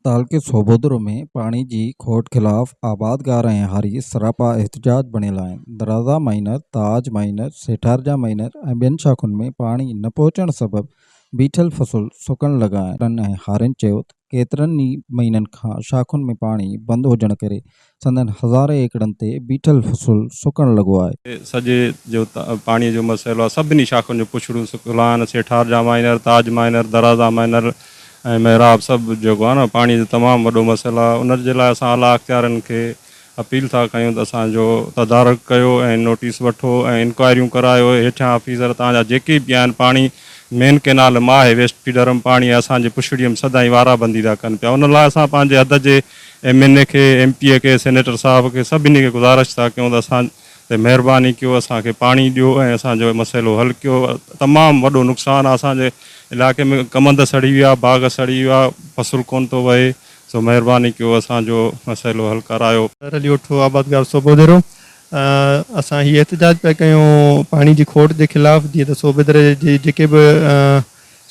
तालके सोबोदरो में पाणी जी खोट खिलाफ़ आबादगार ऐं हारी सरापा एहतजाज बणियल आहिनि। दराज़ा माइनर, ताज माइनर, सेठारजा माइनर ऐं ॿियनि शाख़ुनि में पाणी न पहुचण सबबि बीठल फ़सुल सुकण लॻा आहिनि ऐं हारियुनि चयो त केतिरनि ई महीननि खां शाख़ुनि में पाणी बंदि हुजण करे संदनि हज़ारे एकड़नि ते बीठल फ़सुल सुकण लॻो आहे। सॼे जो पाणीअ जो मसइलो आहे, सभिनी शाख़ुनि जो पुछड़ू सुकियल आहिनि। सेठारजा माइनर, ताज माइनर, दराज़ा माइनर ऐं मेहराब सभु जेको आहे न पाणी जो तमामु वॾो मसइलो आहे। उन जे लाइ असां आला अख़्तियारनि खे अपील था कयूं त असांजो तदारक कयो ऐं नोटिस वठो ऐं इंक्वायरियूं करायो। हेठियां ऑफिसर तव्हांजा जेके बि आहिनि, पाणी मेन केनाल मां आहे, वेस्ट फीडर में पाणी असांजे पुछड़ीअ में सदाईं वाराबंदी था कनि पिया। उन लाइ असां पंहिंजे हद जे MNA खे, MP खे, सेनेटर साहब खे, सभिनी खे गुज़ारिश था कयूं त असां ते महिरबानी कयो, असांखे पाणी ॾियो ऐं असांजो मसइलो हल कयो। तमामु वॾो नुक़सानु आहे असांजे इलाइक़े में, कमंद सड़ी विया, बाग़ सड़ी विया, फ़सुलु कोन थो वहे। सो महिरबानी कयो, असांजो मसइलो हल करायो। रली उठो आबादगार सोबोदरो असां हीअ एहतजाज पिया कयूं पाणी जी खोट जे ख़िलाफ़। जीअं त सोबेदरे जी जेके बि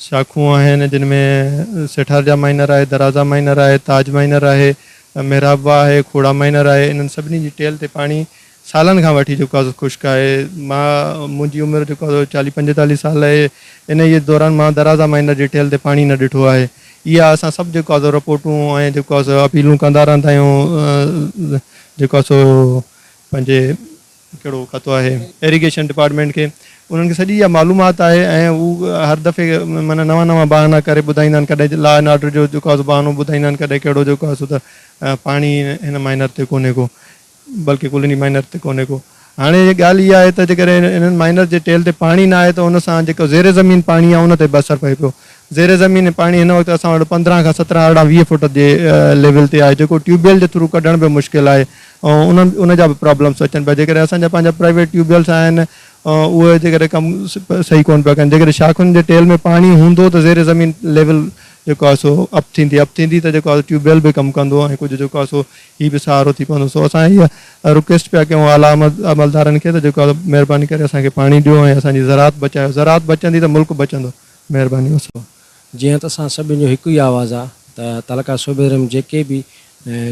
शाख़ूं आहिनि, जिन में सेठारजा माइनर आहे, दराज़ा माइनर आहे, ताज माइनर आहे, मेहराबा आहे, खोड़ा माइनर आहे, इन्हनि सभिनी जी टेल ते पाणी सालनि खां वठी जेको आहे ख़ुश्क आहे। मुंहिंजी उमिरि जेको आहे 40-45 साल आहे। इन जे दौरान मां दराज़ा माइनर जी टेल ते पाणी न ॾिठो आहे। इहा असां सभु जेको आहे रिपोर्टूं ऐं जेको आहे अपीलूं कंदा रहंदा आहियूं जेको आहे सो पंहिंजे कहिड़ो खातो आहे इरीगेशन डिपार्टमेंट खे। उन्हनि खे सॼी इहा मालूमात आहे ऐं हू हर दफ़े माना नवां बहाना करे ॿुधाईंदा आहिनि। कॾहिं लॉ एंड ऑर्डर जो जेको आहे बहानो ॿुधाईंदा आहिनि, कॾहिं कहिड़ो जेको आहे सो त पाणी हिन माइनर ते कोन्हे को, बल्कि कुल माइनर ते कोन्हे को। हाणे ॻाल्हि इहा आहे त जेकॾहिं इन्हनि माइनर जे टेल ते पाणी न आहे त उन सां जेको ज़ेर ज़मीन पाणी आहे उन ते बि असरु पए पियो। ज़ेर ज़मीन पाणी हिन वक़्तु असां वटि 15 खां 17, 18, 20 फुट जे लेवल ते आहे, जेको ट्यूबवेल जे थ्रू कढण बि मुश्किल आहे ऐं उन जा बि प्रॉब्लम्स अचनि पिया। जेकॾहिं असांजा पंहिंजा प्राइवेट ट्यूबवेल्स आहिनि उहे जेकॾहिं कमु सही कोन पिया कनि। जेकॾहिं शाख़ुनि जे टेल में पाणी हूंदो त ज़ेर ज़मीन लेवल जेको आहे सो अप थींदी त जेको आहे ट्यूबवेल बि कमु कंदो ऐं कुझु जेको आहे सो हीअ बि सहारो थी पवंदो। सो असां हीअ रिक्वेस्ट पिया कयूं आला अमलदारनि खे त जेको आहे महिरबानी करे असांखे पाणी ॾियो ऐं असांजी ज़रात बचायो। ज़रात बचंदी त मुल्क बचंदो। महिरबानी। जीअं त असां सभिनि जो हिकु ई आवाज़ु आहे त तालका सोबेदरे में जेके बि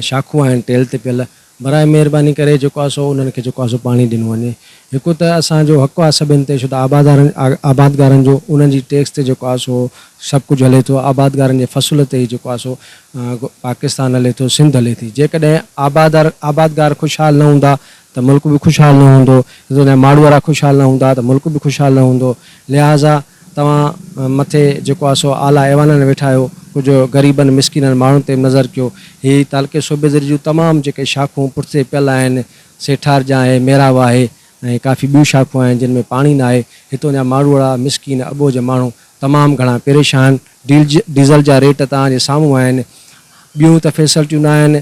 शाख़ूं आहिनि टेल ते पियल, बराए महिरबानी करे जेको आहे सो उन्हनि खे जेको आहे सो पाणी ॾिनो वञे। हिकु त असांजो हक़ु आहे सभिनि ते, छो त आबादगारनि जो उन्हनि जी टैक्स ते जेको आहे सो सभु कुझु हले थो। आबादगारनि जे फ़सुल ते जेको आहे सो पाकिस्तान हले थो, सिंध हले थी। जेकॾहिं आबादगार ख़ुशहाल न हूंदा त मुल्क बि ख़ुशहाल न हूंदो, माण्हू वारा ख़ुशहाल न हूंदा त मुल्क बि ख़ुशहाल न हूंदो। लिहाज़ा तव्हां मथे जेको आहे सो आला ऐवाननि वेठा आहियो, कुझु ग़रीबनि मिसकिननि माण्हुनि ते नज़र कयो। हीअ तालके सूबेदरे जूं तमामु जेके शाख़ूं पुठिते पियल आहिनि, सेठारजा आहे, मेहराब आहे ऐं काफ़ी ॿियूं शाख़ूं आहिनि जिन में पाणी न आहे। हितां जा माण्हू वारा मिसकिन अॿोज माण्हू तमामु घणा परेशान। डीज़ल जा रेट तव्हांजे साम्हूं आहिनि। ॿियूं त फैसिलिटियूं न आहिनि,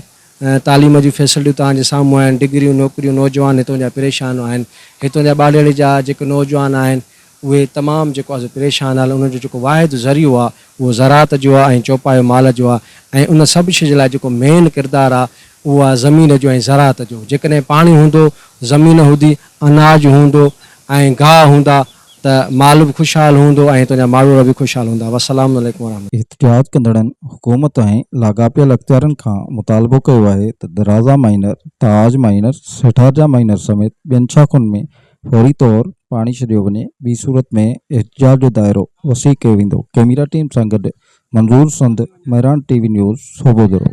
तालीम जूं फैसिलिटियूं तव्हांजे साम्हूं आहिनि। डिग्रियूं, नौकिरियूं, नौजवान हितां जा परेशान आहिनि। हितां जा ॿारहें जा जेके नौजवान आहिनि उहे तमामु जेको आहे परेशान आहिनि। उनजो जेको वाहिद ज़रियो आहे उहो ज़रात जो आहे ऐं चौपायो माल जो आहे। ऐं उन सभु शइ जे लाइ जेको मेन किरदारु आहे उहो आहे ज़मीन जो ऐं ज़रात जो। जेकॾहिं पाणी हूंदो, ज़मीन हूंदी, अनाज हूंदो ऐं गाह हूंदा त माल बि ख़ुशहाल हूंदो ऐं हितां जा माण्हू बि ख़ुशहाल हूंदा। वस्सलाम वालेकुम वरहमतुल्लाह। एहतजाज कंदड़नि हुकूमत ऐं लाॻापियल अख़्तियारनि खां मुतालबो कयो आहे त दराज़ा माइनर, ताज माइनर, सेठारजा माइनर समेत ॿियनि शाख़ुनि में फौरी तौर पाणी छॾियो वञे। ॿी सूरत में एहतजाज जो दाइरो वसी कयो वेंदो। कैमरा टीम सां गॾु मंज़ूर संद, महरान TV न्यूज़, सोबोदरो।